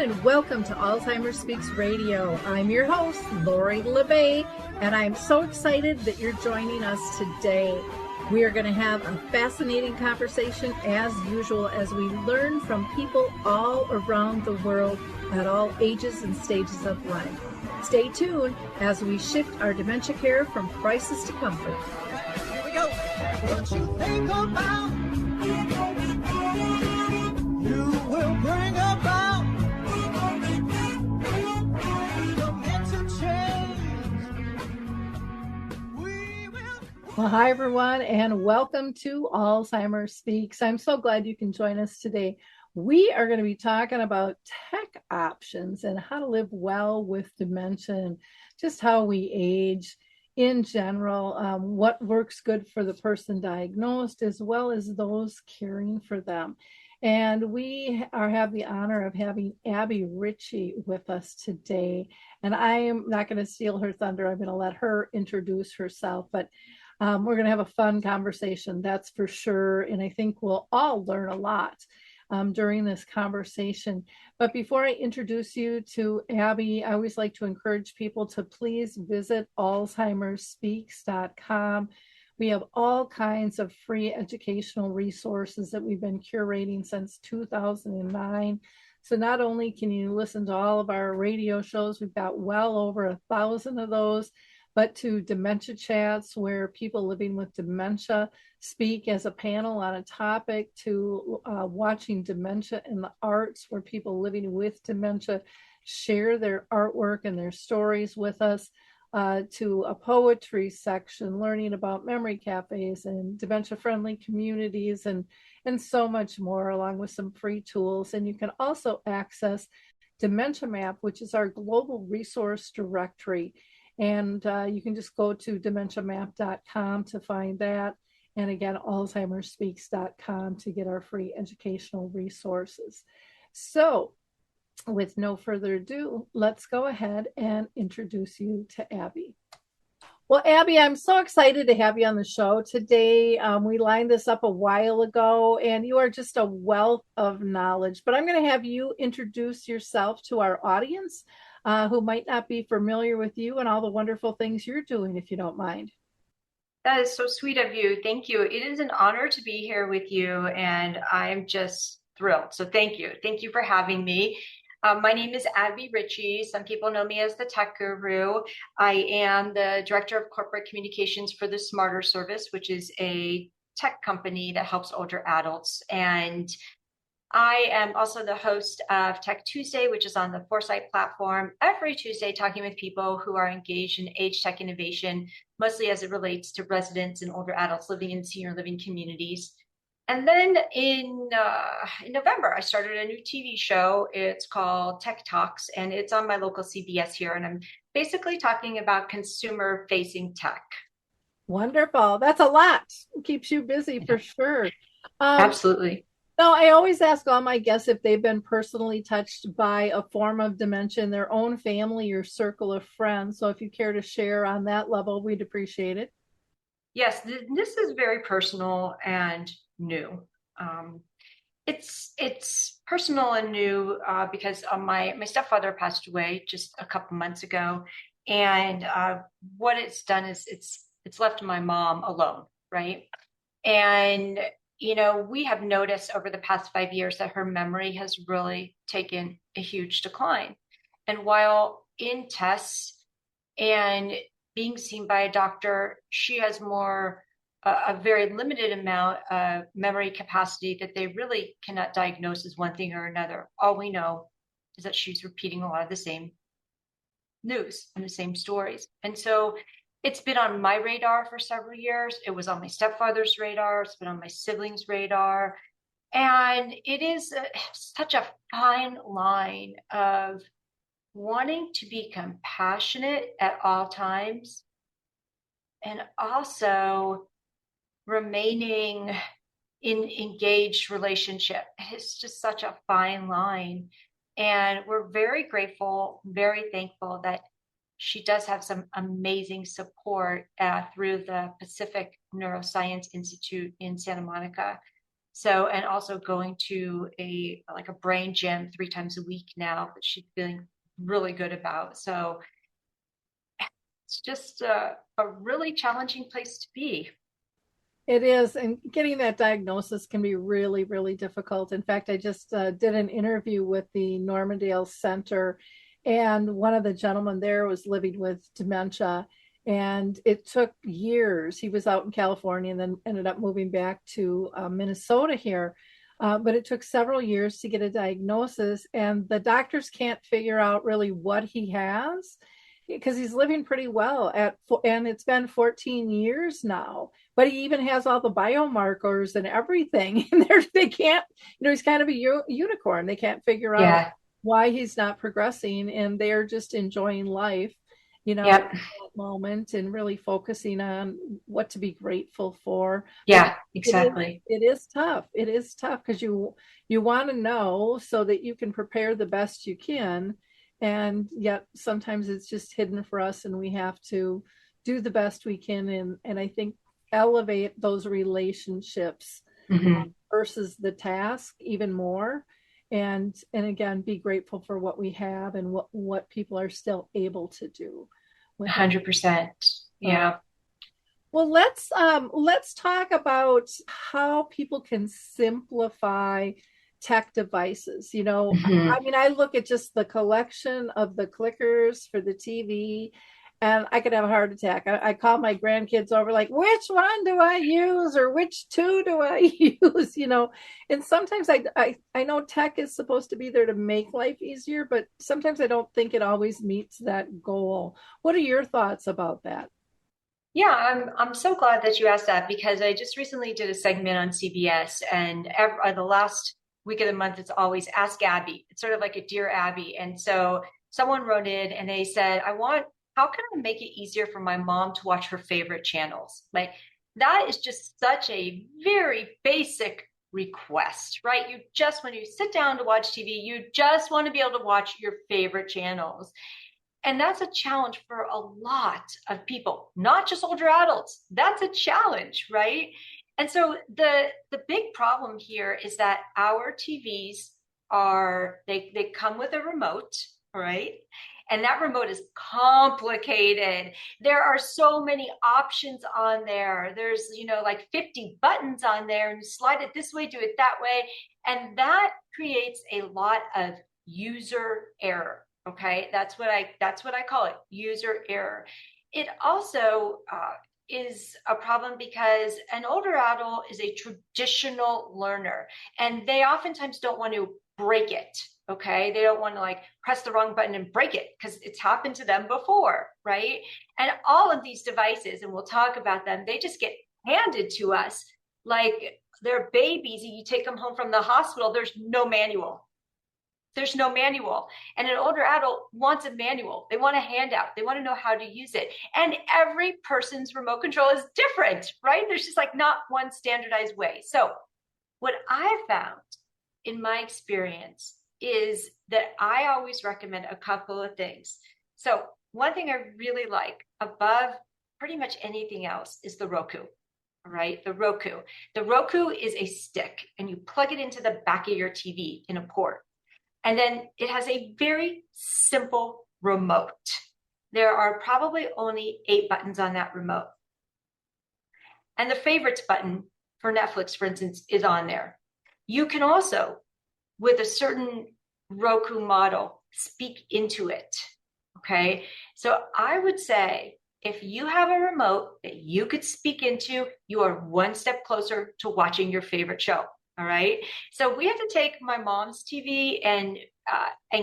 and welcome to Alzheimer Speaks Radio. I'm your host, Lori LeBay, and I'm so excited that you're joining us today. We are going to have a fascinating conversation as usual as we learn from people all around the world at all ages and stages of life. Stay tuned as we shift our dementia care from crisis to comfort. Here we go. What you think about, you will bring about dementia change. We will. Well, hi, everyone, and welcome to Alzheimer Speaks. I'm so glad you can join us today. We are going to be talking about tech options and how to live well with dementia and just how we age in general, what works good for the person diagnosed as well as those caring for them. And we have the honor of having Abbie Richie with us today. And I am not going to steal her thunder. I'm going to let her introduce herself, but we're going to have a fun conversation, that's for sure. And I think we'll all learn a lot during this conversation. But before I introduce you to Abbie, I always like to encourage people to please visit alzheimerspeaks.com. We have all kinds of free educational resources that we've been curating since 2009. So not only can you listen to all of our radio shows, we've got well over 1,000 of those, but to dementia chats where people living with dementia speak as a panel on a topic, to watching dementia in the arts where people living with dementia share their artwork and their stories with us, to a poetry section, learning about memory cafes and dementia-friendly communities and so much more, along with some free tools. And you can also access Dementia Map, which is our global resource directory. And you can just go to dementiamap.com to find that. And again, alzheimerspeaks.com to get our free educational resources. So with no further ado, let's go ahead and introduce you to Abbie. Well, Abbie, I'm so excited to have you on the show today. We lined this up a while ago, and you are just a wealth of knowledge. But I'm going to have you introduce yourself to our audience who might not be familiar with you and all the wonderful things you're doing, if you don't mind. That is so sweet of you. Thank you. It is an honor to be here with you, and I'm just thrilled. So thank you. Thank you for having me. My name is Abbie Richie. Some people know me as the Tech Guru. I am the Director of Corporate Communications for the Smarter Service, which is a tech company that helps older adults. And I am also the host of Tech Tuesday, which is on the Foresight platform, every Tuesday talking with people who are engaged in age tech innovation, mostly as it relates to residents and older adults living in senior living communities. And then in November, I started a new TV show. It's called Tech Talks, and it's on my local CBS here. And I'm basically talking about consumer-facing tech. Wonderful. That's a lot. It keeps you busy for sure. Absolutely. No, I always ask all my guests if they've been personally touched by a form of dementia in their own family or circle of friends. So if you care to share on that level, we'd appreciate it. Yes, this is very personal and new. It's personal and new because my stepfather passed away just a couple months ago, and what it's done is it's left my mom alone, right? And you know, we have noticed over the past 5 years that her memory has really taken a huge decline. And while in tests and being seen by a doctor, she has a very limited amount of memory capacity that they really cannot diagnose as one thing or another. All we know is that she's repeating a lot of the same news and the same stories. And so it's been on my radar for several years. It was on my stepfather's radar. It's been on my siblings' radar. And it is such a fine line of wanting to be compassionate at all times and also remaining in engaged relationship. It's just such a fine line. And we're very grateful, very thankful that she does have some amazing support through the Pacific Neuroscience Institute in Santa Monica. So, and also going to a brain gym 3 times a week now that she's feeling really good about. So it's just a really challenging place to be. It is, and getting that diagnosis can be really, really difficult. In fact, I just did an interview with the Normandale Center, and one of the gentlemen there was living with dementia, and it took years. He was out in California and then ended up moving back to Minnesota here. But it took several years to get a diagnosis, and the doctors can't figure out really what he has because he's living pretty well and it's been 14 years now, but he even has all the biomarkers and everything. And they can't, he's kind of a unicorn. They can't figure out Yeah. why he's not progressing, and they're just enjoying life, at Yep. that moment, and really focusing on what to be grateful for. But Yeah, exactly. it is tough. It is tough because you want to know so that you can prepare the best you can, and yet sometimes it's just hidden for us, and we have to do the best we can, and I think elevate those relationships Mm-hmm. versus the task even more, and again, be grateful for what we have and what people are still able to do with it. 100%. So, Yeah. well, let's talk about how people can simplify tech devices. Mm-hmm. I mean, I look at just the collection of the clickers for the TV, and I could have a heart attack. I call my grandkids over, like, which one do I use, or which two do I use? And sometimes I know tech is supposed to be there to make life easier, but sometimes I don't think it always meets that goal. What are your thoughts about that? Yeah, I'm so glad that you asked that because I just recently did a segment on CBS, and the last week of the month it's always Ask Abbie. It's sort of like a Dear Abbie. And so someone wrote in and they said, how can I make it easier for my mom to watch her favorite channels? Like, that is just such a very basic request, right? When you sit down to watch TV, you just want to be able to watch your favorite channels. And that's a challenge for a lot of people, not just older adults. That's a challenge, right? And so the big problem here is that our TVs they come with a remote, right? And that remote is complicated. There are so many options on there. There's, like 50 buttons on there, and you slide it this way, do it that way. And that creates a lot of user error. Okay, that's what I call it, user error. It also is a problem because an older adult is a traditional learner, and they oftentimes don't want to break it. Okay, they don't want to like press the wrong button and break it because it's happened to them before, right? And all of these devices, and we'll talk about them, they just get handed to us like they're babies. You take them home from the hospital, there's no manual. There's no manual. And an older adult wants a manual. They want a handout. They want to know how to use it. And every person's remote control is different, right? There's just like not one standardized way. So what I found in my experience is that I always recommend a couple of things. So one thing I really like above pretty much anything else is the Roku. Right? The Roku. The Roku is a stick, and you plug it into the back of your TV in a port. And then it has a very simple remote. There are probably only 8 buttons on that remote. And the favorites button for Netflix, for instance, is on there. You can also, with a certain Roku model, speak into it. Okay. So I would say if you have a remote that you could speak into, you are one step closer to watching your favorite show. All right. So we had to take my mom's TV and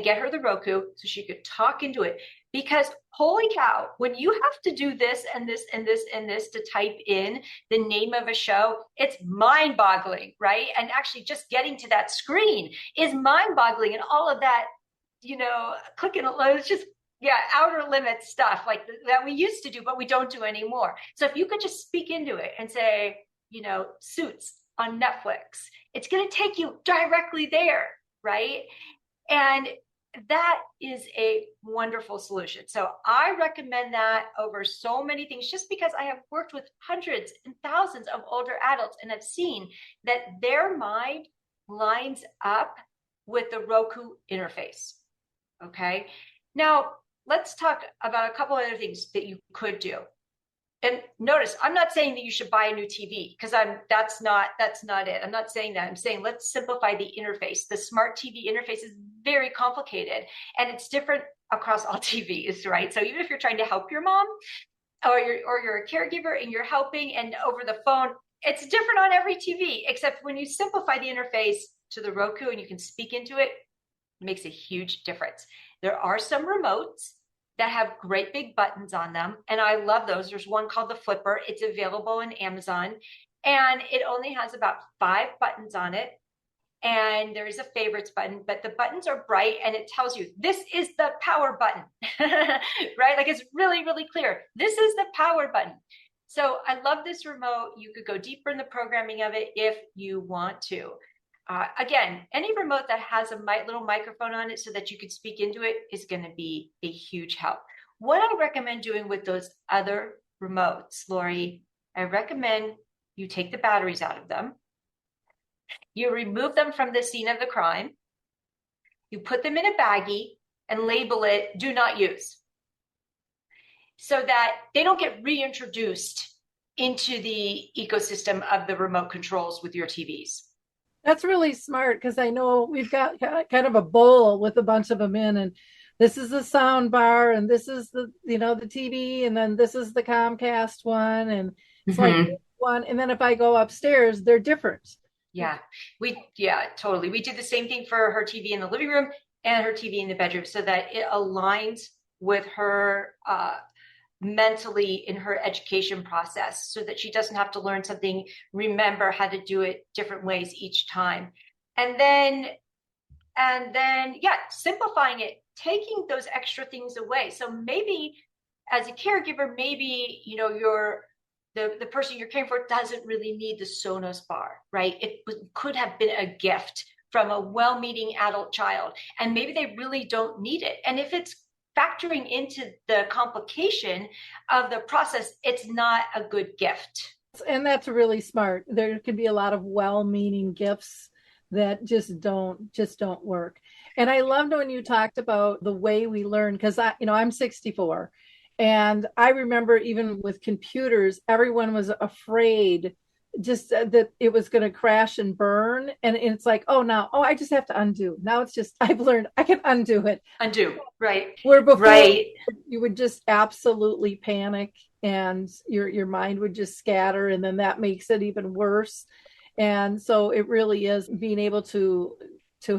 get her the Roku so she could talk into it, because holy cow, when you have to do this and this and this and this to type in the name of a show, it's mind boggling, right? And actually just getting to that screen is mind boggling, and all of that, clicking, it's just, outer limit stuff like that we used to do, but we don't do anymore. So if you could just speak into it and say, Suits on Netflix, it's going to take you directly there, right? And that is a wonderful solution. So I recommend that over so many things, just because I have worked with hundreds and thousands of older adults and have seen that their mind lines up with the Roku interface. Okay. Now let's talk about a couple other things that you could do. And notice, I'm not saying that you should buy a new TV, because that's not it. I'm not saying that. I'm saying let's simplify the interface. The smart TV interface is very complicated, and it's different across all TVs, right? So even if you're trying to help your mom, or you're a caregiver and you're helping and over the phone, it's different on every TV, except when you simplify the interface to the Roku and you can speak into it, it makes a huge difference. There are some remotes that have great big buttons on them, and I love those. There's one called the Flipper. It's available on Amazon, and it only has about 5 buttons on it, and there is a favorites button, but the buttons are bright and it tells you this is the power button. Right? Like, it's really, really clear. This is the power button. So I love this remote. You could go deeper in the programming of it if you want to. Again, any remote that has a little microphone on it so that you could speak into it is going to be a huge help. What I recommend doing with those other remotes, Lori, I recommend you take the batteries out of them. You remove them from the scene of the crime. You put them in a baggie and label it "do not use," so that they don't get reintroduced into the ecosystem of the remote controls with your TVs. That's really smart, because I know we've got kind of a bowl with a bunch of them in, and this is the sound bar, and this is the the TV, and then this is the Comcast one, and it's like one. And then if I go upstairs, they're different. Yeah, totally. We did the same thing for her TV in the living room and her TV in the bedroom, so that it aligns with her mentally in her education process, so that she doesn't have to learn something, remember how to do it different ways each time. And then, simplifying it, taking those extra things away. So maybe as a caregiver, maybe, the person you're caring for doesn't really need the Sonos bar, right? It could have been a gift from a well-meaning adult child, and maybe they really don't need it. And if it's factoring into the complication of the process, it's not a good gift. And that's really smart. There can be a lot of well-meaning gifts that just don't work. And I loved when you talked about the way we learn, because I'm 64, and I remember even with computers, everyone was afraid just that it was going to crash and burn, and it's like, I just have to undo. Now it's just, I've learned I can undo it. Right? Where before, right, you would just absolutely panic, and your mind would just scatter, and then that makes it even worse. And so it really is being able to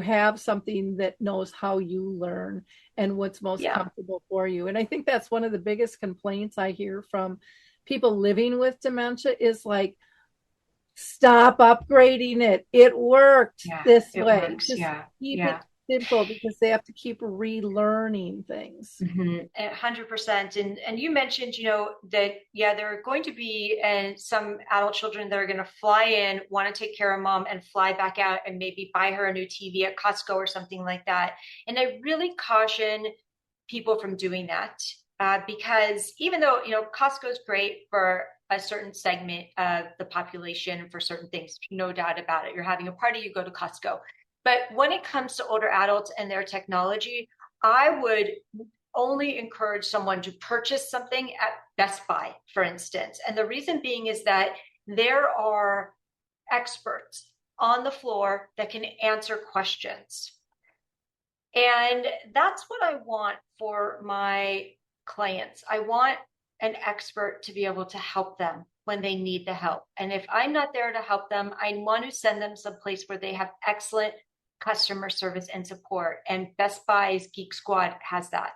have something that knows how you learn and what's most comfortable for you. And I think that's one of the biggest complaints I hear from people living with dementia is like, stop upgrading it. It worked this way. Works. Just keep it simple, because they have to keep relearning things. 100%. And you mentioned, that, there are going to be some adult children that are going to fly in, want to take care of mom, and fly back out and maybe buy her a new TV at Costco or something like that. And I really caution people from doing that, because even though, Costco is great for a certain segment of the population for certain things, no doubt about it. You're having a party, you go to Costco. But when it comes to older adults and their technology, I would only encourage someone to purchase something at Best Buy, for instance. And the reason being is that there are experts on the floor that can answer questions. And that's what I want for my clients. I want an expert to be able to help them when they need the help. And if I'm not there to help them, I want to send them someplace where they have excellent customer service and support. And Best Buy's Geek Squad has that.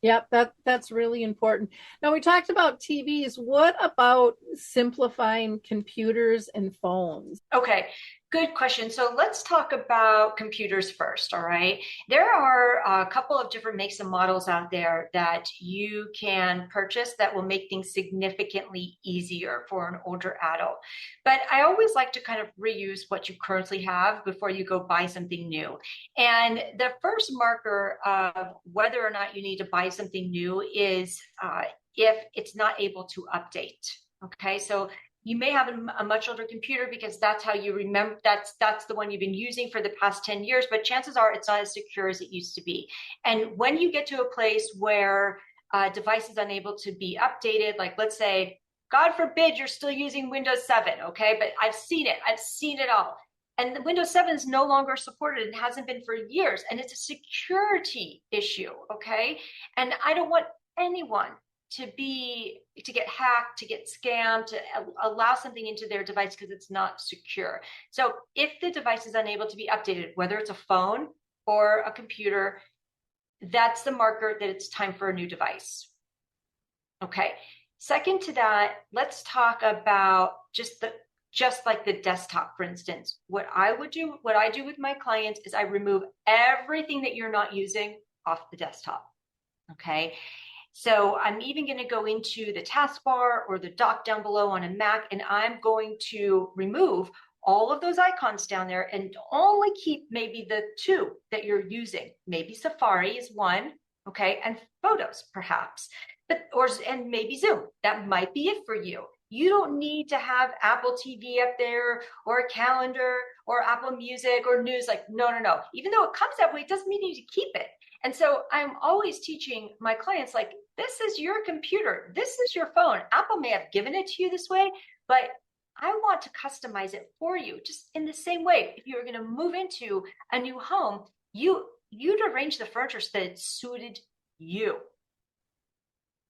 Yep, that's really important. Now, we talked about TVs. What about simplifying computers and phones? Okay, Good question. So let's talk about computers first. All right. There are a couple of different makes and models out there that you can purchase that will make things significantly easier for an older adult. But I always like to kind of reuse what you currently have before you go buy something new. And the first marker of whether or not you need to buy something new is if it's not able to update. Okay. So you may have a much older computer because that's how you remember, that's the one you've been using for the past 10 years, but chances are it's not as secure as it used to be. And when you get to a place where a device is unable to be updated, like let's say, God forbid you're still using Windows 7, okay? But I've seen it all. And the Windows 7 is no longer supported and hasn't been for years. And it's a security issue, okay? And I don't want anyone to get hacked, to get scammed, to allow something into their device because it's not secure. So if the device is unable to be updated, whether it's a phone or a computer, that's the marker that it's time for a new device. Okay. Second to that, let's talk about just like the desktop, for instance. What I do with my clients is I remove everything that you're not using off the desktop. Okay. So I'm even going to go into the taskbar or the dock down below on a Mac, and I'm going to remove all of those icons down there and only keep maybe the two that you're using. Maybe Safari is one, okay, and Photos perhaps, and maybe Zoom. That might be it for you. You don't need to have Apple TV up there or a calendar or Apple Music or news. Like, no. Even though it comes that way, it doesn't mean you need to keep it. And so I'm always teaching my clients, like, this is your computer. This is your phone. Apple may have given it to you this way, but I want to customize it for you. Just in the same way, if you were going to move into a new home, you'd arrange the furniture so that it suited you.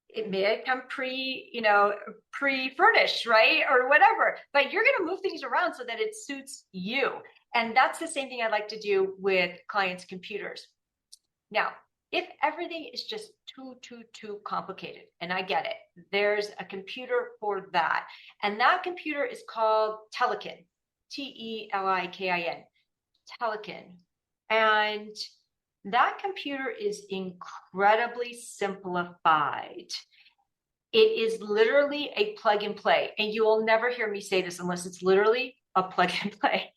It may come pre-furnished, right? Or whatever, but you're going to move things around so that it suits you. And that's the same thing I like to do with clients' computers. Now, if everything is just too complicated, and I get it, there's a computer for that. And that computer is called Telekin, T-E-L-I-K-I-N, Telekin. And that computer is incredibly simplified. It is literally a plug and play. And you will never hear me say this unless it's literally a plug and play.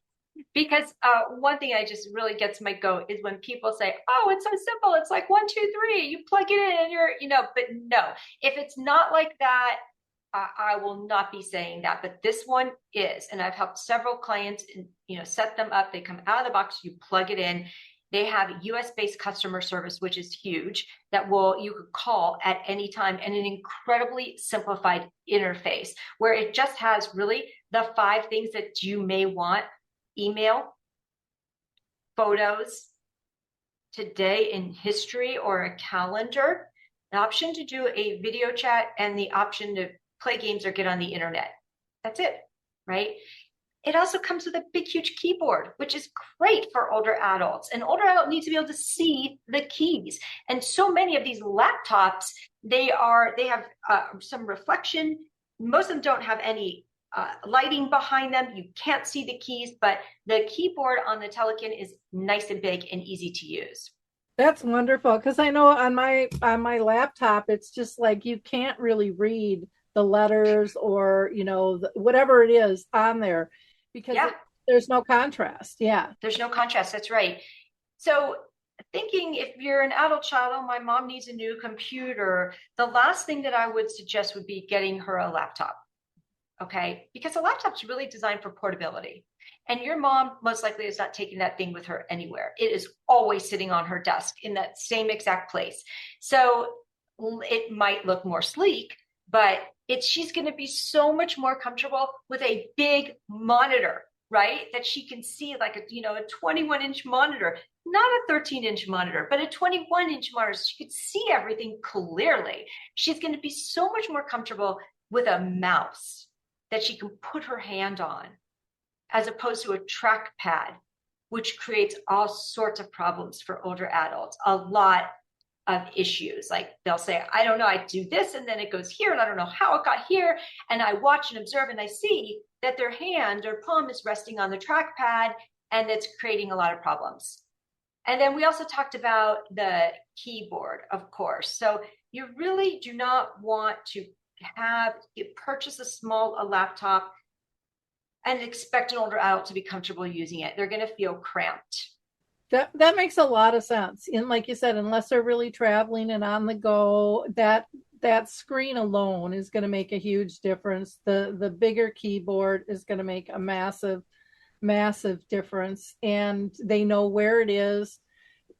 Because one thing I just really gets my goat is when people say, oh, it's so simple. It's like 1, 2, 3, you plug it in and you're, but no, if it's not like that, I will not be saying that, but this one is. And I've helped several clients, set them up. They come out of the box, you plug it in. They have US-based customer service, which is huge, that you could call at any time, and an incredibly simplified interface where it just has really the 5 things that you may want: email, photos, today in history or a calendar, an option to do a video chat, and the option to play games or get on the internet. That's it, right? It also comes with a big, huge keyboard, which is great for older adults. An older adult needs to be able to see the keys. And so many of these laptops, they have some reflection. Most of them don't have any lighting behind them. You can't see the keys, but the keyboard on the Telekin is nice and big and easy to use. That's wonderful, because I know on my laptop, it's just like you can't really read the letters or whatever it is on there because there's no contrast. Yeah, there's no contrast. That's right. So thinking if you're an adult child, oh, my mom needs a new computer, the last thing that I would suggest would be getting her a laptop. Okay, because a laptop's really designed for portability. And your mom most likely is not taking that thing with her anywhere. It is always sitting on her desk in that same exact place. So it might look more sleek, but she's going to be so much more comfortable with a big monitor, right? That she can see, like a 21-inch monitor, not a 13-inch monitor, but a 21-inch monitor. So she could see everything clearly. She's going to be so much more comfortable with a mouse that she can put her hand on, as opposed to a trackpad, which creates all sorts of problems for older adults. A lot of issues. Like they'll say, I don't know, I do this and then it goes here and I don't know how it got here. And I watch and observe and I see that their hand or palm is resting on the trackpad and it's creating a lot of problems. And then we also talked about the keyboard, of course. So you really do not want to purchase a laptop and expect an older adult to be comfortable using it. They're going to feel cramped. That makes a lot of sense. And like you said, unless they're really traveling and on the go, that screen alone is going to make a huge difference. The bigger keyboard is going to make a massive difference, and they know where it is.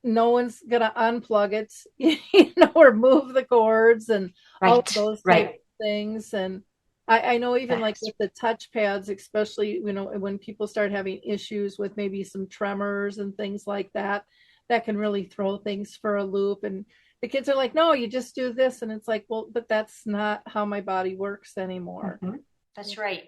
No one's going to unplug it, or move the cords and all of those type of things. And I know even like with the touch pads, especially, when people start having issues with maybe some tremors and things like that, that can really throw things for a loop. And the kids are like, no, you just do this. And it's like, well, but that's not how my body works anymore. Mm-hmm. That's right.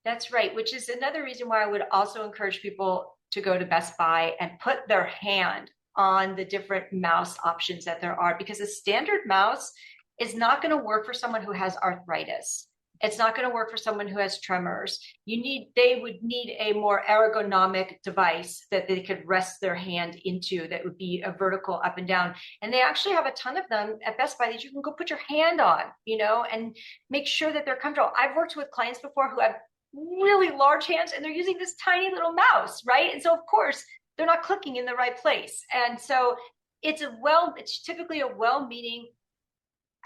That's right. Which is another reason why I would also encourage people to go to Best Buy and put their hand on the different mouse options that there are, because a standard mouse is not going to work for someone who has arthritis. It's not going to work for someone who has tremors. They would need a more ergonomic device that they could rest their hand into, that would be a vertical up and down. And they actually have a ton of them at Best Buy that you can go put your hand on, and make sure that they're comfortable. I've worked with clients before who have really large hands and they're using this tiny little mouse, right? And so of course they're not clicking in the right place. And so it's typically a well-meaning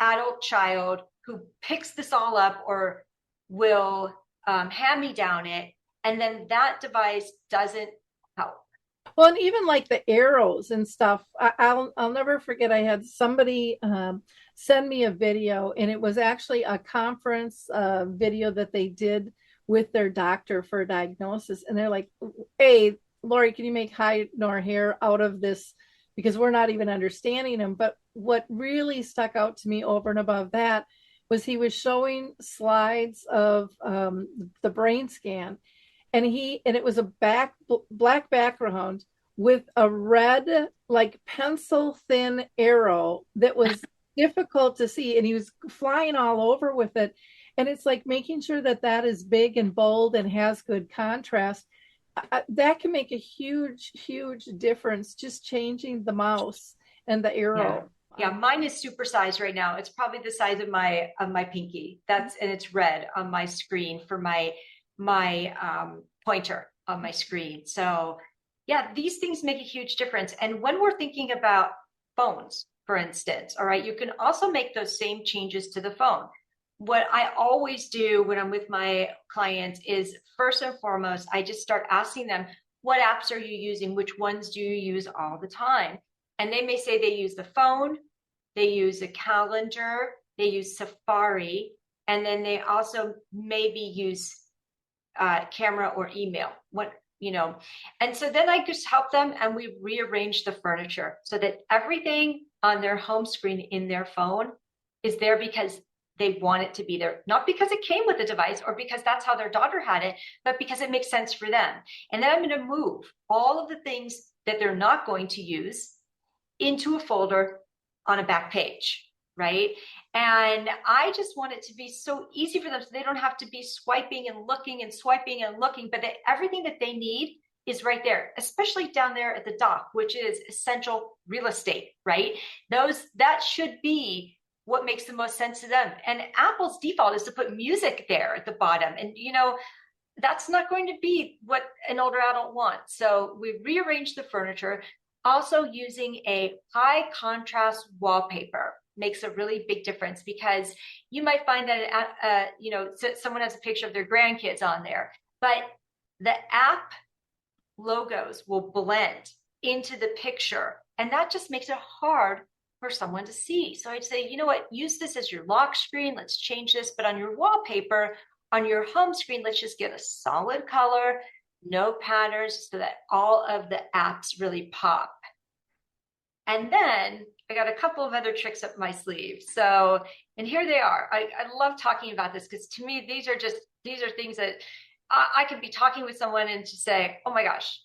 adult child who picks this all up or will hand-me-down it, and then that device doesn't help. Well, and even like the arrows and stuff, I'll never forget. I had somebody send me a video, and it was actually a conference video that they did with their doctor for a diagnosis, and they're like, "Hey, Lori, can you make hide nor hair out of this? Because we're not even understanding them." But what really stuck out to me over and above that was he was showing slides of the brain scan, and it was a black background with a red, like pencil thin arrow that was difficult to see, and he was flying all over with it. And it's like making sure that is big and bold and has good contrast. That can make a huge difference, just changing the mouse and the arrow. Yeah, mine is supersized right now. It's probably the size of my pinky. And it's red on my screen for my pointer on my screen. So yeah, these things make a huge difference. And when we're thinking about phones, for instance, all right, you can also make those same changes to the phone. What I always do when I'm with my clients is, first and foremost, I just start asking them, what apps are you using? Which ones do you use all the time? And they may say they use the phone, they use a calendar, they use Safari, and then they also maybe use camera or email. And so then I just help them, and we rearrange the furniture so that everything on their home screen in their phone is there because they want it to be there, not because it came with the device or because that's how their daughter had it, but because it makes sense for them. And then I'm going to move all of the things that they're not going to use into a folder on a back page, right? And I just want it to be so easy for them so they don't have to be swiping and looking and swiping and looking, but everything that they need is right there, especially down there at the dock, which is essential real estate, right? That should be what makes the most sense to them. And Apple's default is to put music there at the bottom. And, that's not going to be what an older adult wants. So we rearrange the furniture. Also, using a high contrast wallpaper makes a really big difference, because you might find that, someone has a picture of their grandkids on there, but the app logos will blend into the picture. And that just makes it hard for someone to see. So I'd say, you know what, use this as your lock screen. Let's change this. But on your wallpaper, on your home screen, let's just get a solid color, no patterns, so that all of the apps really pop. And then I got a couple of other tricks up my sleeve. So, and here they are. I love talking about this, because to me, these are things that I could be talking with someone and to say, oh my gosh,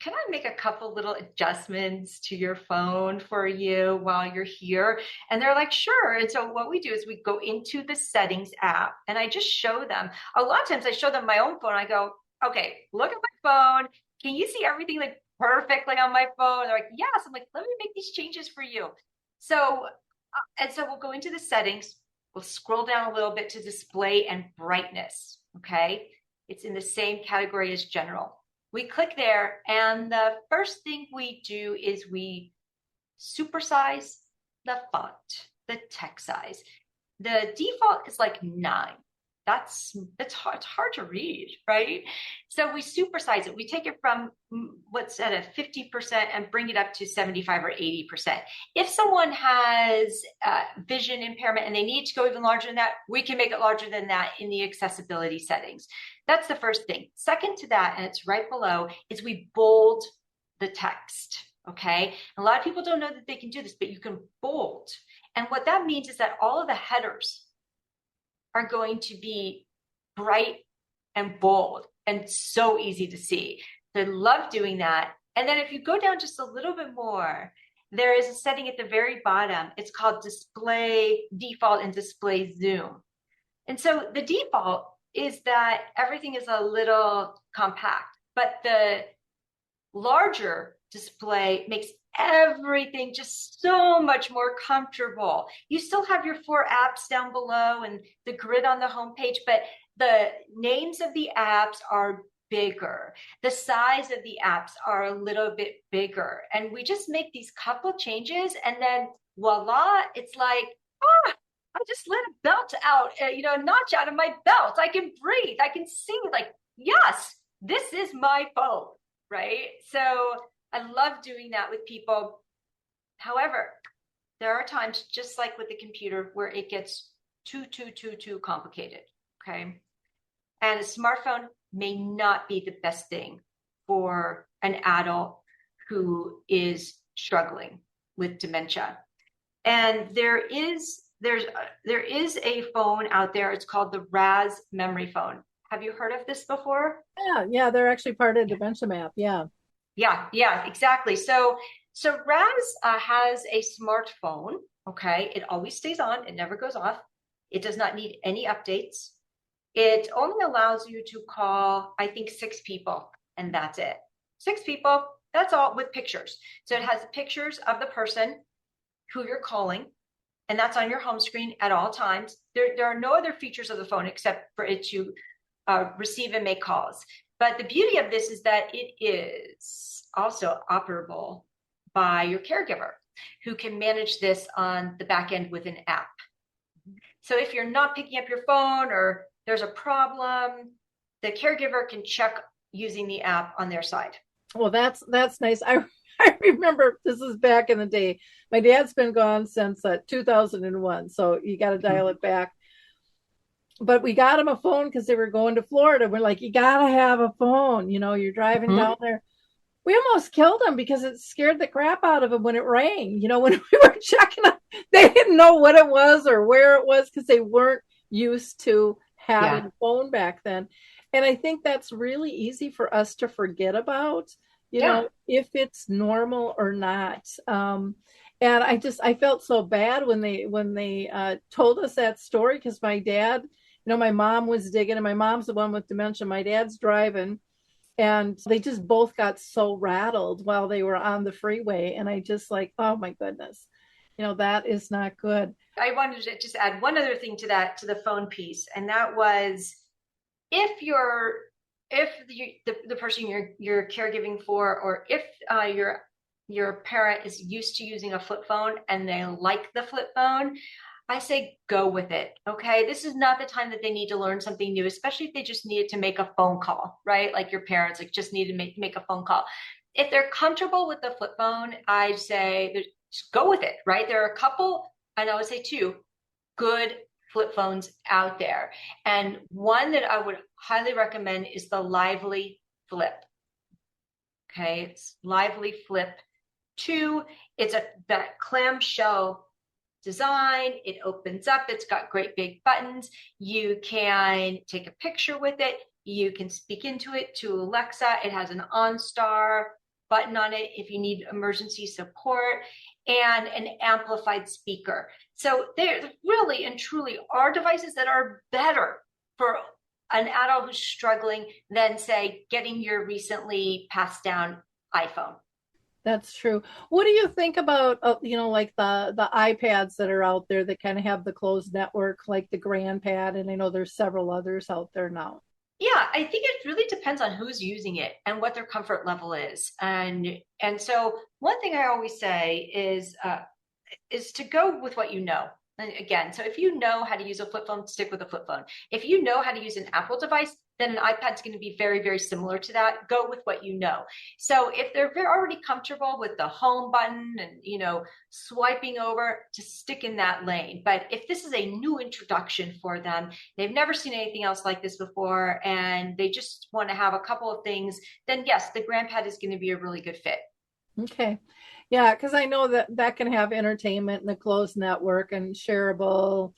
can I make a couple little adjustments to your phone for you while you're here? And they're like, sure. And so what we do is we go into the settings app and I just show them. A lot of times I show them my own phone. I go, okay, look at my phone. Can you see everything like perfectly on my phone? They're like, yes. I'm like, let me make these changes for you. So, and so we'll go into the settings. We'll scroll down a little bit to display and brightness. Okay. It's in the same category as general. We click there, and the first thing we do is we supersize the font, the text size. The default is like 9. It's hard to read, right? So we supersize it. We take it from what's at a 50% and bring it up to 75 or 80%. If someone has vision impairment and they need to go even larger than that, we can make it larger than that in the accessibility settings. That's the first thing. Second to that, and it's right below, is we bold the text. Okay. A lot of people don't know that they can do this, but you can bold. And what that means is that all of the headers are going to be bright and bold and so easy to see. So I love doing that. And then if you go down just a little bit more, there is a setting at the very bottom. It's called display default and display zoom. And so the default is that everything is a little compact, but the larger display makes everything just so much more comfortable. You still have your 4 apps down below and the grid on the homepage, but the names of the apps are bigger. The size of the apps are a little bit bigger. And we just make these couple changes and then voila, it's like, I just let a belt out, a notch out of my belt. I can breathe. I can see like, yes, this is my phone, right? So I love doing that with people. However, there are times, just like with the computer, where it gets too complicated, okay? And a smartphone may not be the best thing for an adult who is struggling with dementia. And there is a phone out there. It's called the RAS memory phone. Have you heard of this before? Yeah, they're actually part of Dementia Map. Yeah. Yeah, exactly. So RAS has a smartphone. Okay, it always stays on. It never goes off. It does not need any updates. It only allows you to call, I think, 6 people, and that's it. 6 people. That's all, with pictures. So it has pictures of the person who you're calling, and that's on your home screen at all times. There are no other features of the phone except for it to receive and make calls. But the beauty of this is that it is also operable by your caregiver, who can manage this on the back end with an app. So if you're not picking up your phone or there's a problem, the caregiver can check using the app on their side. Well, that's nice. I remember, this is back in the day. My dad's been gone since 2001, so you got to dial it back. But we got him a phone because they were going to Florida. We're like, you got to have a phone. You're driving down there. We almost killed him because it scared the crap out of him when it rang. When we were checking up, they didn't know what it was or where it was because they weren't used to having a phone back then. And I think that's really easy for us to forget about, if it's normal or not. And I felt so bad when they told us that story, because my dad, my mom was digging, and my mom's the one with dementia. My dad's driving, and they just both got so rattled while they were on the freeway. And I just like, oh my goodness, that is not good. I wanted to just add one other thing to the phone piece. And that was, if the person you're caregiving for, or if your parent is used to using a flip phone and they like the flip phone, I say go with it. Okay. This is not the time that they need to learn something new, especially if they just needed to make a phone call, right? Like your parents just need to make a phone call. If they're comfortable with the flip phone, I say just go with it, right? There are a couple, and I would say 2 good flip phones out there. And one that I would highly recommend is the Lively Flip. Okay. It's Lively Flip 2. It's that clamshell design. It opens up. It's got great big buttons. You can take a picture with it. You can speak into it to Alexa. It has an OnStar button on it if you need emergency support, and an amplified speaker. So there really and truly are devices that are better for an adult who's struggling than, say, getting your recently passed down iPhone. That's true. What do you think about, like the iPads that are out there that kind of have the closed network, like the GrandPad, and I know there's several others out there now. Yeah, I think it really depends on who's using it and what their comfort level is. And so one thing I always say is to go with what you know. And again, so if you know how to use a flip phone, stick with a flip phone. If you know how to use an Apple device, then an iPad's going to be very, very similar to that. Go with what you know. So if they're already comfortable with the home button and, swiping over, to stick in that lane. But if this is a new introduction for them, they've never seen anything else like this before, and they just want to have a couple of things, then yes, the GrandPad is going to be a really good fit. Okay. Yeah, because I know that can have entertainment and the closed network and shareable,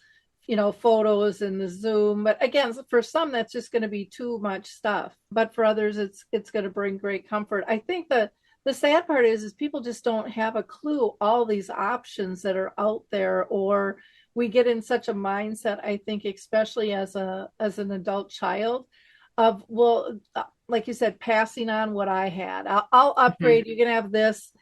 photos and the Zoom. But again, for some, that's just going to be too much stuff. But for others, it's going to bring great comfort. I think the sad part is people just don't have a clue all these options that are out there, or we get in such a mindset, I think, especially as an adult child, of, well, like you said, passing on what I had. I'll upgrade. You can have this.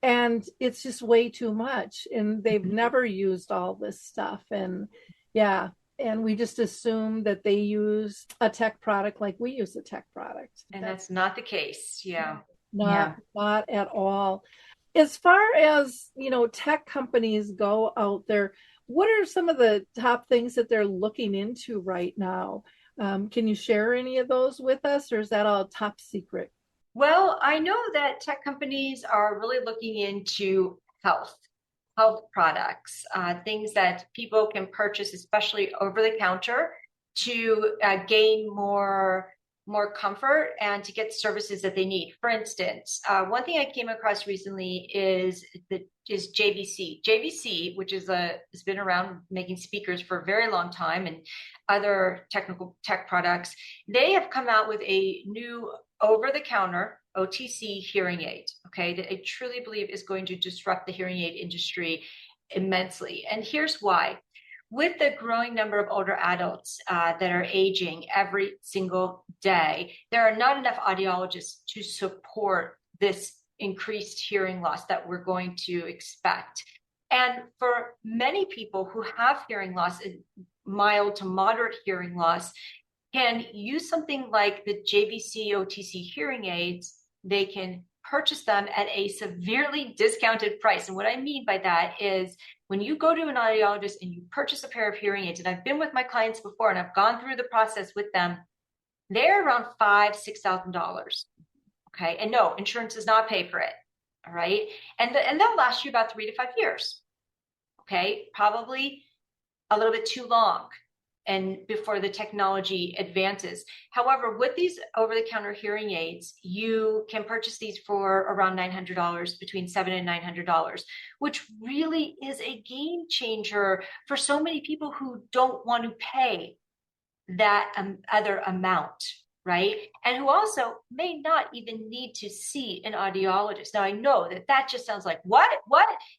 And it's just way too much. And they've never used all this stuff. And yeah. And we just assume that they use a tech product like we use a tech product. And that's not the case. Yeah. Not at all. As far as, tech companies go out there, what are some of the top things that they're looking into right now? Can you share any of those with us, or is that all top secret? Well, I know that tech companies are really looking into health products, things that people can purchase, especially over the counter, to gain more comfort and to get services that they need. For instance, one thing I came across recently is JVC. JVC, which has been around making speakers for a very long time and other tech products, they have come out with a new over-the-counter OTC hearing aid, okay, that I truly believe is going to disrupt the hearing aid industry immensely. And here's why. With the growing number of older adults that are aging every single day, there are not enough audiologists to support this increased hearing loss that we're going to expect. And for many people who have hearing loss, mild to moderate hearing loss, can use something like the JVC OTC hearing aids. They can purchase them at a severely discounted price. And what I mean by that is when you go to an audiologist and you purchase a pair of hearing aids, and I've been with my clients before and I've gone through the process with them, they're around $5,000-$6,000. Okay. And no, insurance does not pay for it. All right. And they'll last you about 3 to 5 years. Okay. Probably a little bit too long and before the technology advances. However, with these over-the-counter hearing aids, you can purchase these for around $900, between $700 and $900, which really is a game changer for so many people who don't want to pay that other amount, right? And who also may not even need to see an audiologist. Now, I know that just sounds like, what?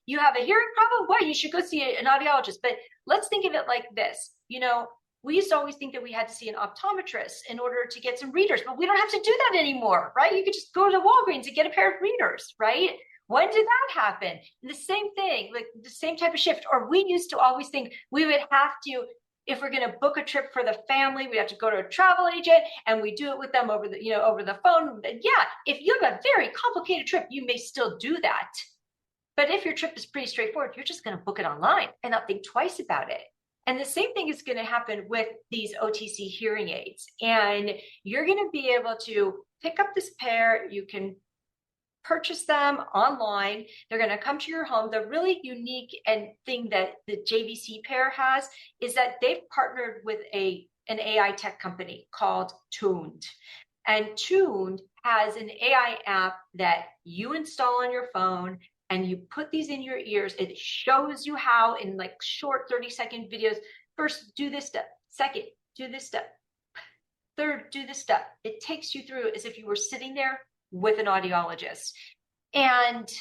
You have a hearing problem? What? You should go see an audiologist. But let's think of it like this. We used to always think that we had to see an optometrist in order to get some readers, but we don't have to do that anymore, right? You could just go to Walgreens and get a pair of readers, right? When did that happen? The same thing, like the same type of shift. Or we used to always think we would have to, if we're going to book a trip for the family, we have to go to a travel agent and we do it with them over the phone. Yeah, if you have a very complicated trip, you may still do that. But if your trip is pretty straightforward, you're just going to book it online and not think twice about it. And the same thing is going to happen with these OTC hearing aids. And you're going to be able to pick up this pair. You can purchase them online. They're going to come to your home. The really unique thing that the JVC pair has is that they've partnered with an AI tech company called Tuned. And Tuned has an AI app that you install on your phone, and you put these in your ears. It shows you how, in like short 30-second videos, first do this step, second, do this step, third, do this step. It takes you through as if you were sitting there with an audiologist. and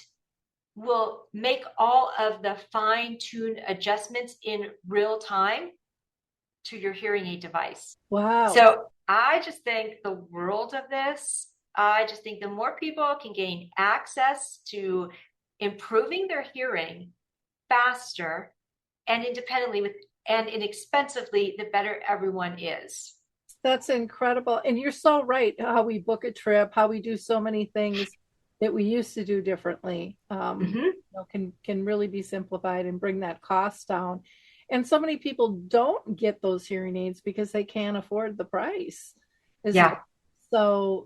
will make all of the fine-tuned adjustments in real time to your hearing aid device. Wow. So I just think the world of this. I just think the more people can gain access to improving their hearing faster and independently and inexpensively, the better everyone is. That's incredible. And you're so right, how we book a trip, how we do so many things that we used to do differently, can really be simplified and bring that cost down. And so many people don't get those hearing aids because they can't afford the price. Yeah. So,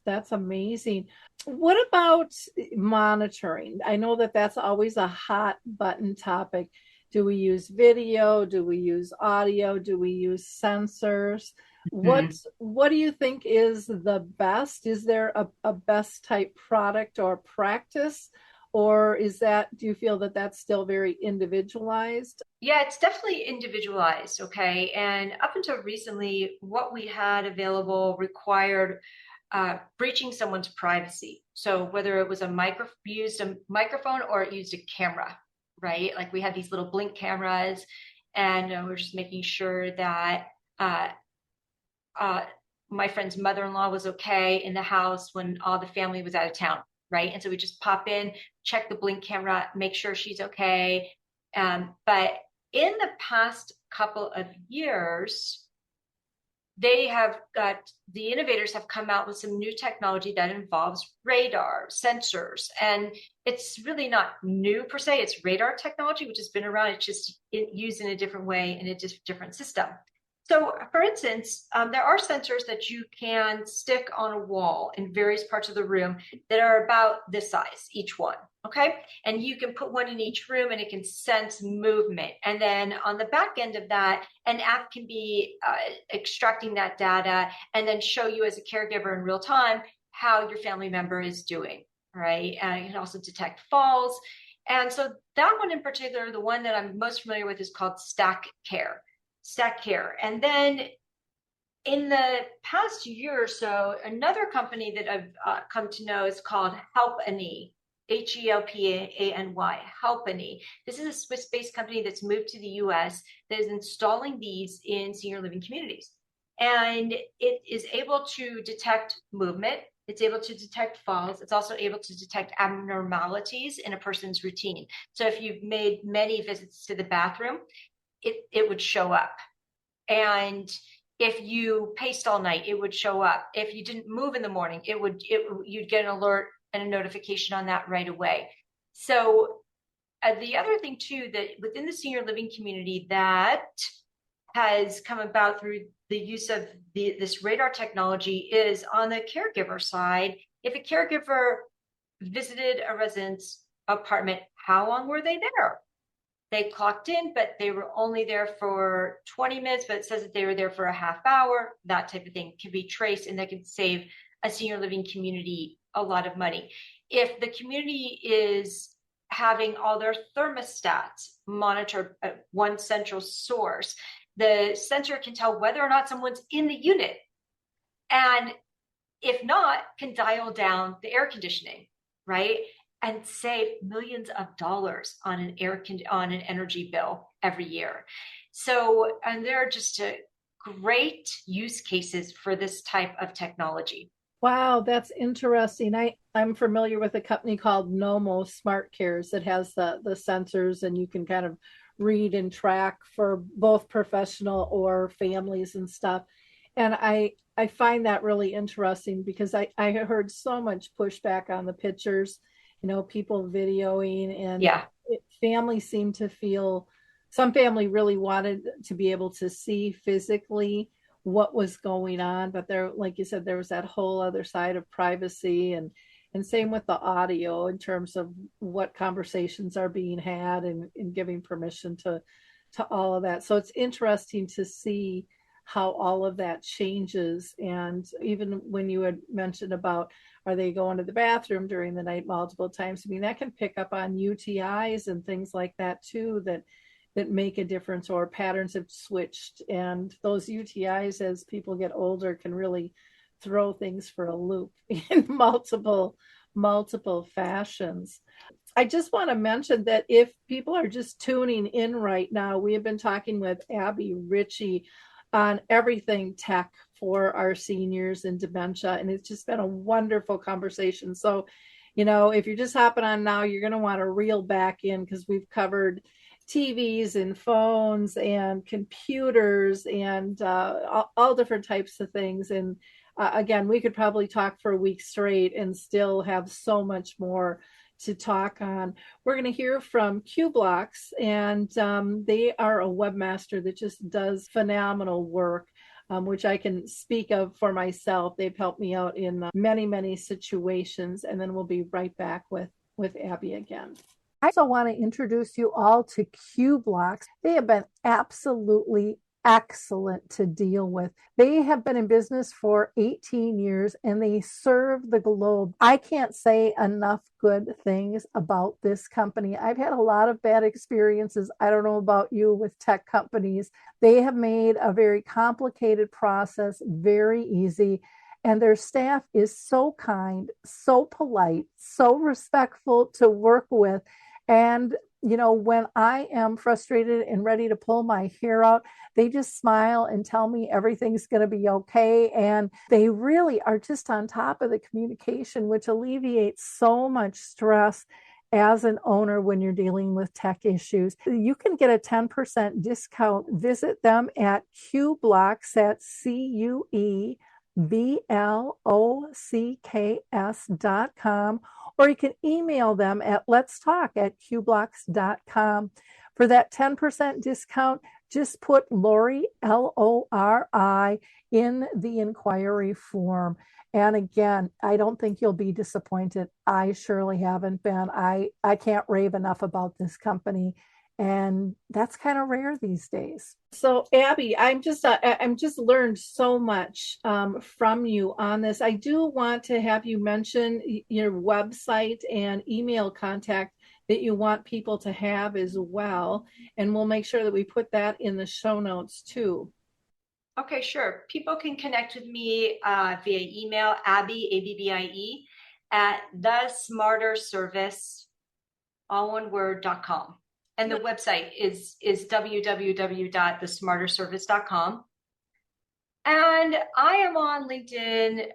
that's amazing. What about monitoring? I know that that's always a hot button topic. Do we use video? Do we use audio? Do we use sensors? What do you think is the best? Is there a best type product or practice? Or do you feel that that's still very individualized? Yeah, it's definitely individualized. Okay. And up until recently, what we had available required breaching someone's privacy. So whether it was used a microphone or it used a camera, right? Like we had these little blink cameras, and we're just making sure that my friend's mother-in-law was okay in the house when all the family was out of town, right? And so we just pop in, check the blink camera, make sure she's okay. But in the past couple of years, the innovators have come out with some new technology that involves radar sensors, and it's really not new per se. It's radar technology, which has been around. It's just used in a different way in a different system. So, for instance, there are sensors that you can stick on a wall in various parts of the room that are about this size, each one. Okay. And you can put one in each room and it can sense movement. And then on the back end of that, an app can be extracting that data and then show you as a caregiver in real time how your family member is doing. Right. And you can also detect falls. And so that one in particular, the one that I'm most familiar with, is called Stack Care. And then in the past year or so, another company that I've come to know is called Helpany, Helpany. Helpany. This is a Swiss-based company that's moved to the US that is installing these in senior living communities. And it is able to detect movement. It's able to detect falls. It's also able to detect abnormalities in a person's routine. So if you've made many visits to the bathroom, it would show up. And if you paced all night, it would show up. If you didn't move in the morning, you'd get an alert and a notification on that right away. So the other thing too, that within the senior living community that has come about through the use of this radar technology is on the caregiver side. If a caregiver visited a resident's apartment, how long were they there? They clocked in, but they were only there for 20 minutes, but it says that they were there for a half hour. That type of thing can be traced, and that can save a senior living community a lot of money. If the community is having all their thermostats monitored at one central source, the sensor can tell whether or not someone's in the unit. And if not, can dial down the air conditioning, right? And save millions of dollars on an energy bill every year. So, and there are just great use cases for this type of technology. Wow, that's interesting. I'm familiar with a company called Nomo Smart Cares that has the sensors, and you can kind of read and track for both professional or families and stuff. And I find that really interesting because I heard so much pushback on the pictures, people videoing, and families seem to feel, some family really wanted to be able to see physically what was going on, but there, like you said, there was that whole other side of privacy, and same with the audio in terms of what conversations are being had, and giving permission to all of that. So it's interesting to see how all of that changes. And even when you had mentioned about, are they going to the bathroom during the night multiple times? I mean, that can pick up on UTIs and things like that too, that make a difference, or patterns have switched. And those UTIs, as people get older, can really throw things for a loop in multiple multiple fashions. I just want to mention that if people are just tuning in right now, we have been talking with Abbie Richie on everything tech for our seniors and dementia, and it's just been a wonderful conversation. So, if you're just hopping on now, you're going to want to reel back in because we've covered TVs and phones and computers and all different types of things. And again, we could probably talk for a week straight and still have so much more to talk on. We're going to hear from Q-Blocks, and they are a webmaster that just does phenomenal work, which I can speak of for myself. They've helped me out in many, many situations, and then we'll be right back with Abbie again. I also want to introduce you all to Q-Blocks. They have been absolutely excellent to deal with. They have been in business for 18 years and they serve the globe. I can't say enough good things about this company. I've had a lot of bad experiences. I don't know about you with tech companies. They have made a very complicated process very easy. And their staff is so kind, so polite, so respectful to work with. And when I am frustrated and ready to pull my hair out, they just smile and tell me everything's going to be okay. And they really are just on top of the communication, which alleviates so much stress as an owner when you're dealing with tech issues. You can get a 10% discount. Visit them at Q-Blocks at CUEBLOCKS.com, or you can email them at letstalk@qblocks.com. For that 10% discount, just put Lori, Lori, in the inquiry form. And again, I don't think you'll be disappointed. I surely haven't been. I can't rave enough about this company. And that's kind of rare these days. So Abbie, I'm just learned so much from you on this. I do want to have you mention your website and email contact that you want people to have as well. And we'll make sure that we put that in the show notes too. Okay, sure. People can connect with me via email, Abbie, ABBIE, at thesmarterservice, all one word.com. And the website is www.thesmarterservice.com. And I am on LinkedIn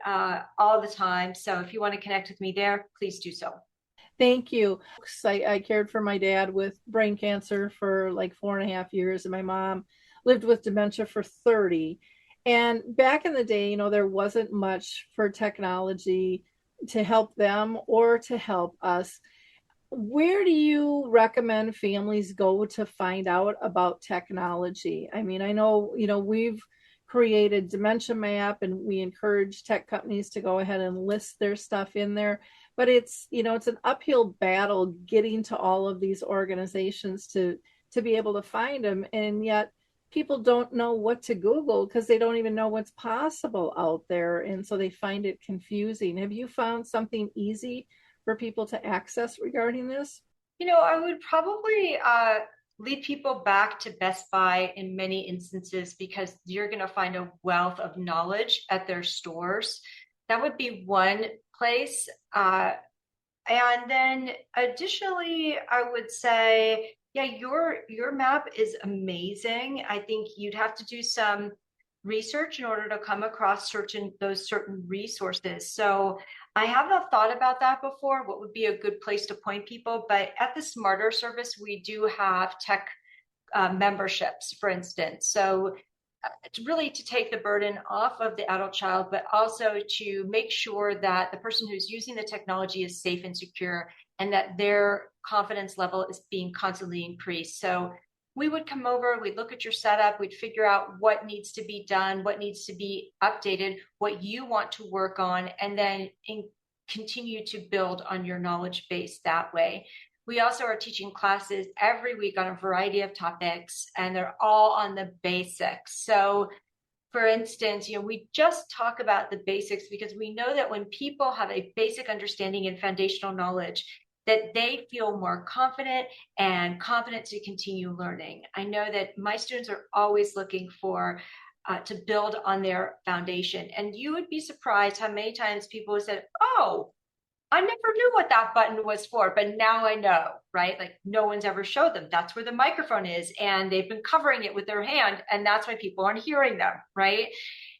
all the time. So if you want to connect with me there, please do so. Thank you. I cared for my dad with brain cancer for like 4.5 years, and my mom lived with dementia for 30. And back in the day, there wasn't much for technology to help them or to help us. Where do you recommend families go to find out about technology? I mean, I know, we've created Dementia Map and we encourage tech companies to go ahead and list their stuff in there. But it's an uphill battle getting to all of these organizations to be able to find them. And yet people don't know what to Google because they don't even know what's possible out there. And so they find it confusing. Have you found something easy for people to access regarding this? I would probably lead people back to Best Buy in many instances because you're going to find a wealth of knowledge at their stores. That would be one place. And then additionally, I would say, yeah, your map is amazing. I think you'd have to do some research in order to come across certain resources. So I have not thought about that before, what would be a good place to point people. But at the Smarter Service, we do have tech memberships, for instance. So it's really to take the burden off of the adult child, but also to make sure that the person who's using the technology is safe and secure and that their confidence level is being constantly increased. So we would come over, we'd look at your setup, we'd figure out what needs to be done, what needs to be updated, what you want to work on, and then continue to build on your knowledge base that way. We also are teaching classes every week on a variety of topics, and they're all on the basics. So for instance, we just talk about the basics because we know that when people have a basic understanding and foundational knowledge, that they feel more confident and confident to continue learning. I know that my students are always looking for to build on their foundation. And you would be surprised how many times people have said, oh, I never knew what that button was for, but now I know, right? Like no one's ever showed them. That's where the microphone is, and they've been covering it with their hand, and that's why people aren't hearing them, right?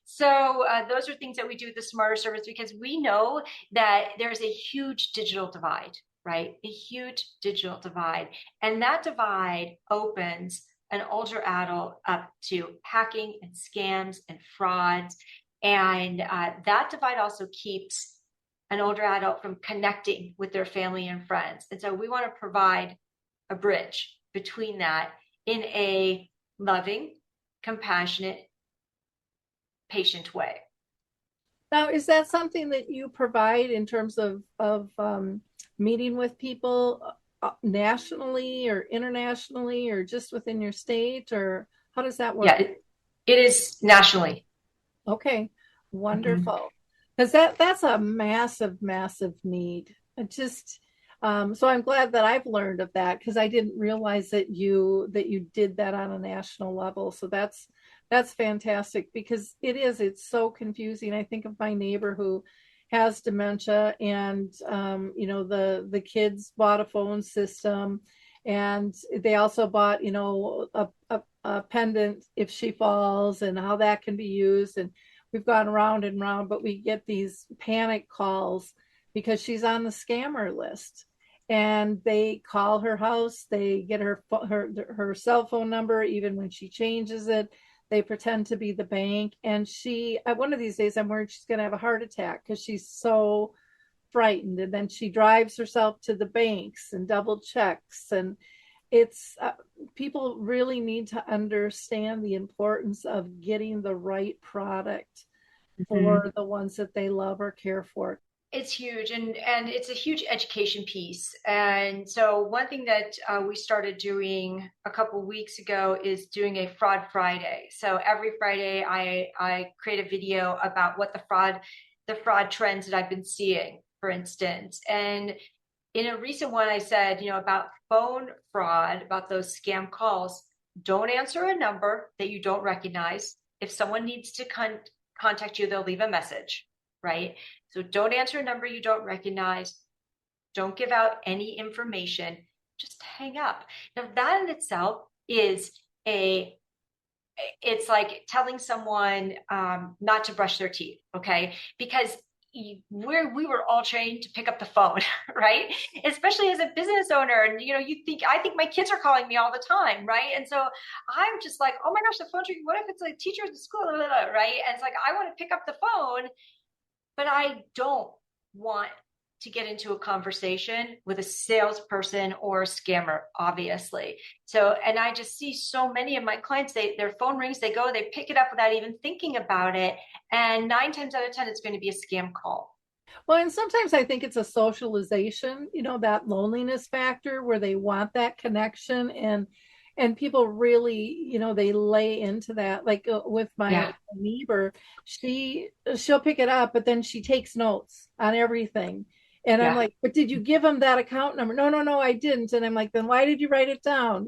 So those are things that we do with the Smarter Service because we know that there's a huge digital divide, right? A huge digital divide, and that divide opens an older adult up to hacking and scams and frauds, and that divide also keeps an older adult from connecting with their family and friends. And so we want to provide a bridge between that in a loving, compassionate, patient way. Now, is that something that you provide in terms of meeting with people nationally or internationally or just within your state, or how does that work? Yeah, it is nationally. Okay, Mhm. wonderful. Because that's a massive, massive need. It just so I'm glad that I've learned of that because I didn't realize that you did that on a national level. So that's fantastic because it's so confusing. I think of my neighbor who has dementia, and the kids bought a phone system, and they also bought a pendant if she falls, and how that can be used. And we've gone round and round, but we get these panic calls because she's on the scammer list. And they call her house, they get her cell phone number, even when she changes it. They pretend to be the bank. And one of these days, I'm worried she's going to have a heart attack because she's so frightened. And then she drives herself to the banks and double checks. And it's people really need to understand the importance of getting the right product Mhm. for the ones that they love or care for. It's huge, and it's a huge education piece. And so one thing that we started doing a couple weeks ago is doing a Fraud Friday. So every Friday, I create a video about what the fraud trends that I've been seeing, for instance. And in a recent one, I said, about phone fraud, about those scam calls. Don't answer a number that you don't recognize. If someone needs to contact you, they'll leave a message, right? So don't answer a number you don't recognize. Don't give out any information. Just hang up. Now that in itself is it's like telling someone not to brush their teeth, okay? Because we were all trained to pick up the phone, right? Especially as a business owner, and I think my kids are calling me all the time, right? And so I'm just like, oh my gosh, the phone's ringing. What if it's a teacher at the school, right? And it's like I want to pick up the phone, but I don't want to get into a conversation with a salesperson or a scammer, obviously. So, and I just see so many of my clients, their phone rings, they pick it up without even thinking about it. And 9 times out of 10, it's going to be a scam call. Well, and sometimes I think it's a socialization, that loneliness factor where they want that connection, and people really, they lay into that. Like with my Yeah. neighbor, she'll pick it up, but then she takes notes on everything. And I'm Yeah. like, but did you give him that account number? No, no, no, I didn't. And I'm like, then why did you write it down?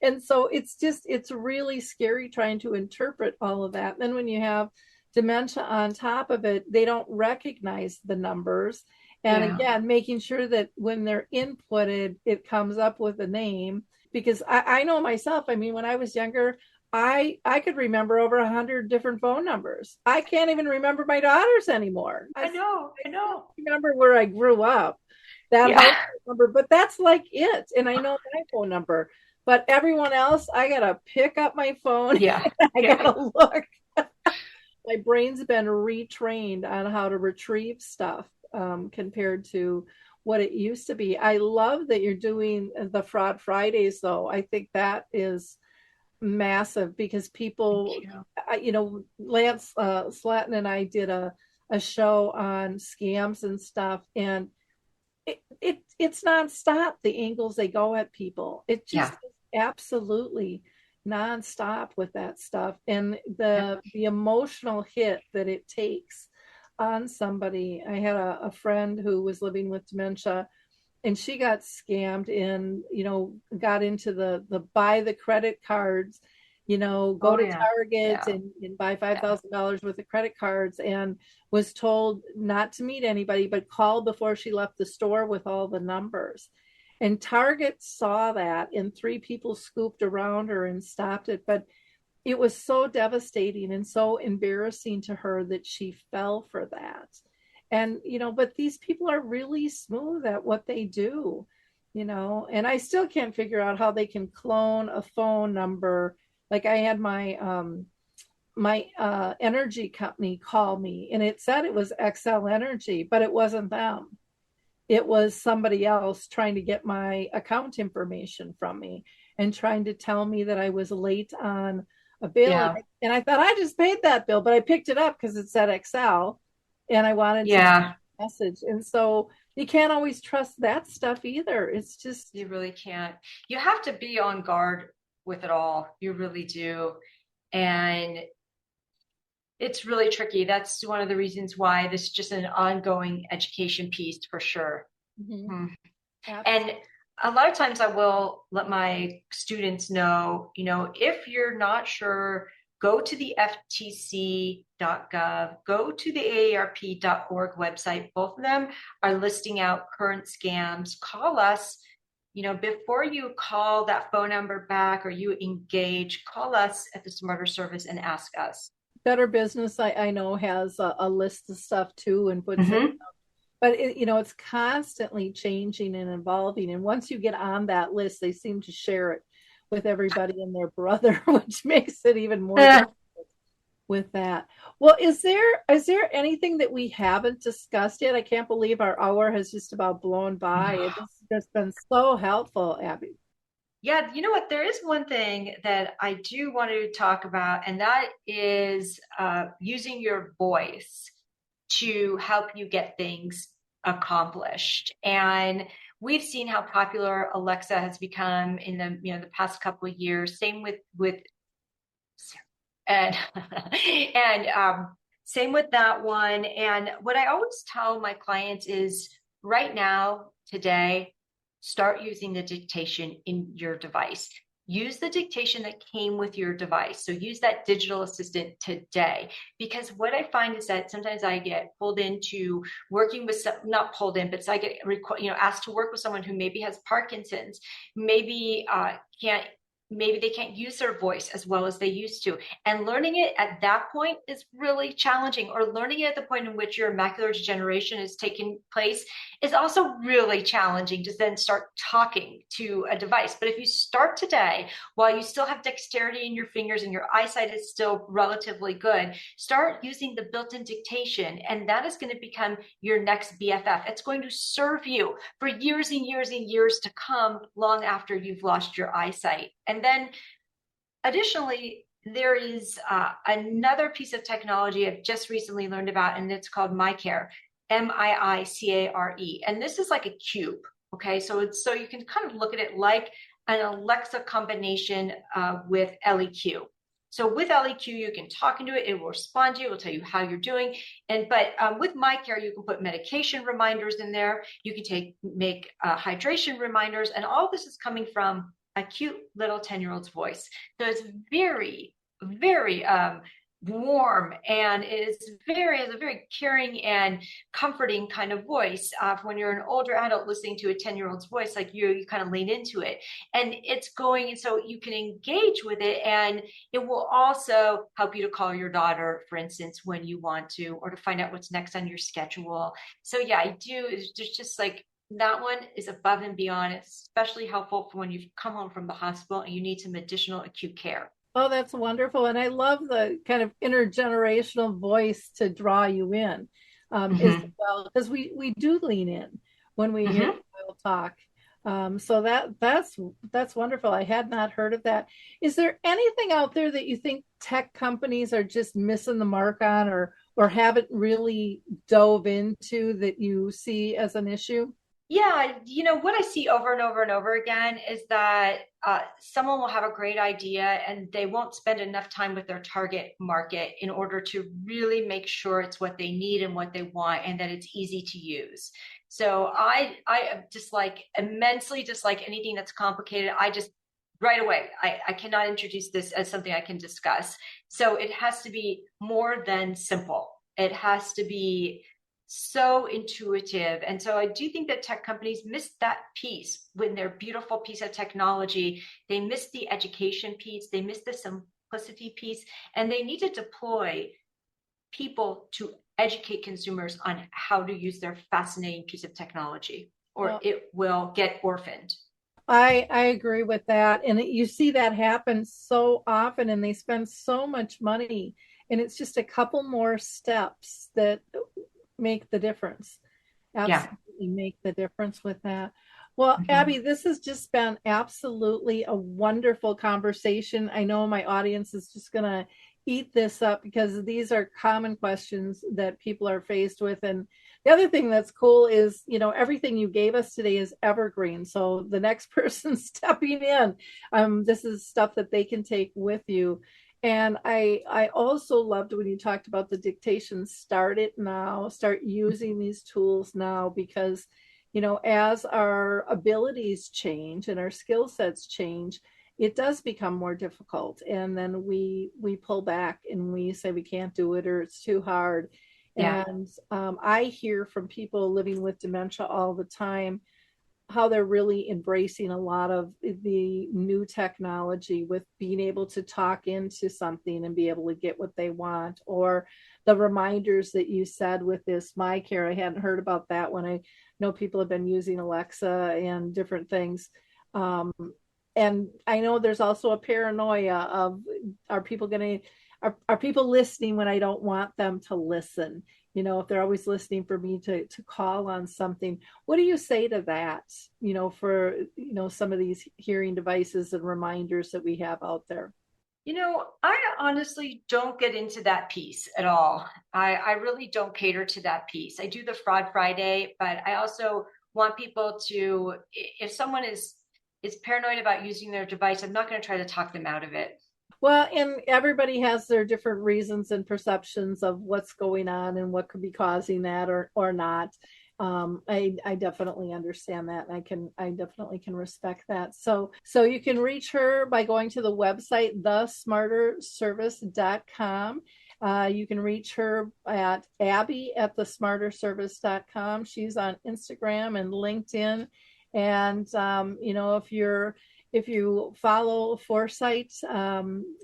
And so it's really scary trying to interpret all of that. Then when you have dementia on top of it, they don't recognize the numbers. And Yeah. again, making sure that when they're inputted, it comes up with a name. Because I know myself, I mean, when I was younger, I could remember over 100 different phone numbers. I can't even remember my daughter's anymore. I I know. I still know. remember where I grew up, that Yeah. house number, but that's like it. And I know my phone number. But everyone else, I gotta pick up my phone. Yeah. I Yeah. gotta look. My brain's been retrained on how to retrieve stuff compared to what it used to be. I love that you're doing the Fraud Fridays, though. I think that is massive because Thank people, you. Lance Slatton and I did a show on scams and stuff, and it's nonstop the angles they go at people. It just Yeah. is absolutely nonstop with that stuff, and Yep. the emotional hit that it takes on somebody. I had a friend who was living with dementia, and she got scammed and got into the buy the credit cards, go to yeah. Target Yeah. and buy Yeah. $5,000 worth of credit cards, and was told not to meet anybody, but call before she left the store with all the numbers. And Target saw that, and three people scooped around her and stopped it. But it was so devastating and so embarrassing to her that she fell for that. And, but these people are really smooth at what they do, and I still can't figure out how they can clone a phone number. Like I had my energy company call me, and it said it was XL Energy, but it wasn't them. It was somebody else trying to get my account information from me and trying to tell me that I was late on a bill. Yeah. And I thought I just paid that bill, but I picked it up because it said XL and I wanted to Yeah. message. And so you can't always trust that stuff either. It's just, You really can't. You have to be on guard with it all. You really do. And it's really tricky. That's one of the reasons why this is just an ongoing education piece for sure. mm-hmm, Hmm. absolutely. And a lot of times I will let my students know, if you're not sure, go to the ftc.gov, go to the AARP.org website. Both of them are listing out current scams. Call us, before you call that phone number back or you engage, call us at the Smarter Service and ask us. Better Business, I know, has a list of stuff too and puts it, Mm-hmm. but it's constantly changing and evolving. And once you get on that list, they seem to share it with everybody and their brother, which makes it even more difficult with that. Well, is there anything that we haven't discussed yet? I can't believe our hour has just about blown by. It's just been so helpful, Abbie. Yeah, you know what? There is one thing that I do want to talk about, and that is using your voice to help you get things accomplished. And we've seen how popular Alexa has become in the past couple of years. Same with and and same with that one. And what I always tell my clients is right now, today, start using the dictation in your device. Use the dictation that came with your device. So use that digital assistant today. Because what I find is that sometimes I get pulled into working with not pulled in, but so I get asked to work with someone who maybe has Parkinson's, maybe can't maybe they can't use their voice as well as they used to. And learning it at that point is really challenging, or learning it at the point in which your macular degeneration is taking place is also really challenging to then start talking to a device. But if you start today, while you still have dexterity in your fingers and your eyesight is still relatively good, start using the built-in dictation. And that is going to become your next BFF. It's going to serve you for years and years and years to come, long after you've lost your eyesight. And then additionally, there is another piece of technology I've just recently learned about, and it's called MyCare, MIICARE. And this is like a cube. Okay, so you can kind of look at it like an Alexa combination with LEQ. So with LEQ, you can talk into it. It will respond to you. It will tell you how you're doing. But with MyCare, you can put medication reminders in there. You can make hydration reminders. And all this is coming from a cute little 10-year-old's voice. So it's very, very warm, and it has a very caring and comforting kind of voice. When you're an older adult listening to a 10-year-old's voice, like you kind of lean into it, and it's going, and so you can engage with it, and it will also help you to call your daughter, for instance, when you want to, or to find out what's next on your schedule. So yeah, I do. There's just like, that one is above and beyond. It's especially helpful for when you've come home from the hospital and you need some additional acute care. Oh, that's wonderful. And I love the kind of intergenerational voice to draw you in, as Mm-hmm. well, because we do lean in when we hear Mm-hmm. people talk. So that's wonderful. I had not heard of that. Is there anything out there that you think tech companies are just missing the mark on, or haven't really dove into, that you see as an issue? Yeah, what I see over and over and over again is that someone will have a great idea and they won't spend enough time with their target market in order to really make sure it's what they need and what they want, and that it's easy to use. So I immensely dislike anything that's complicated. I just right away. I cannot introduce this as something I can discuss. So it has to be more than simple. It has to be so intuitive. And so I do think that tech companies miss that piece when their beautiful piece of technology. They miss the education piece. They miss the simplicity piece. And they need to deploy people to educate consumers on how to use their fascinating piece of technology, or it will get orphaned. I agree with that. And you see that happen so often, and they spend so much money, and it's just a couple more steps that make the difference. Absolutely make the difference with that. Well, Abbie, this has just been absolutely a wonderful conversation. I know my audience is just going to eat this up because these are common questions that people are faced with. And the other thing that's cool is, everything you gave us today is evergreen. So the next person stepping in, this is stuff that they can take with you. And I also loved when you talked about the dictation. Start it now, start using these tools now, because, as our abilities change and our skill sets change, it does become more difficult. And then we pull back and we say we can't do it, or it's too hard. Yeah. And I hear from people living with dementia all the time how they're really embracing a lot of the new technology with being able to talk into something and be able to get what they want, or the reminders that you said with this My Care. I hadn't heard about that one. I know people have been using Alexa and different things. And I know there's also a paranoia of, are people listening when I don't want them to listen? If they're always listening for me to call on something. What do you say to that, for, some of these hearing devices and reminders that we have out there? I honestly don't get into that piece at all. I really don't cater to that piece. I do the Fraud Friday, but I also want people to, if someone is paranoid about using their device, I'm not going to try to talk them out of it. Well, and everybody has their different reasons and perceptions of what's going on and what could be causing that or not. I definitely understand that, and I definitely can respect that. So you can reach her by going to the website, thesmarterservice.com. You can reach her at Abbie@thesmarterservice.com. She's on Instagram and LinkedIn. And, if you follow Foresight,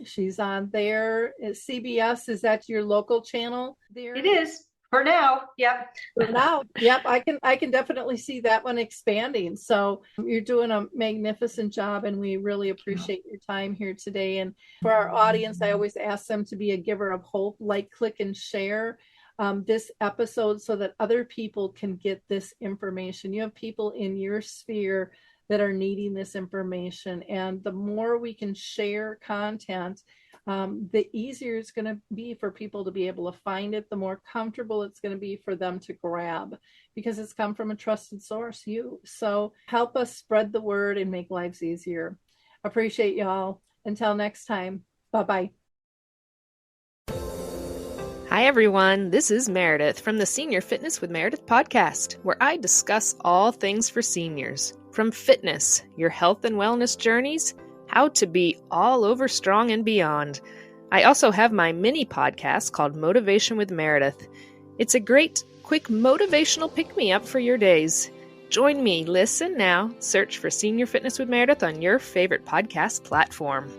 she's on there. CBS, is that your local channel there? It is for now. Yep. For now. Yep. I can definitely see that one expanding. So you're doing a magnificent job, and we really appreciate your time here today. And for our audience, I always ask them to be a giver of hope, like, click, and share this episode so that other people can get this information. You have people in your sphere that are needing this information, and the more we can share content, the easier it's going to be for people to be able to find it, the more comfortable it's going to be for them to grab, because it's come from a trusted source, you. So help us spread the word and make lives easier. Appreciate y'all. Until next time, bye-bye. Hi, everyone. This is Meredith from the Senior Fitness with Meredith podcast, where I discuss all things for seniors. From fitness, your health and wellness journeys, how to be all over strong and beyond. I also have my mini podcast called Motivation with Meredith. It's a great, quick motivational pick-me-up for your days. Join me, listen now, search for Senior Fitness with Meredith on your favorite podcast platform.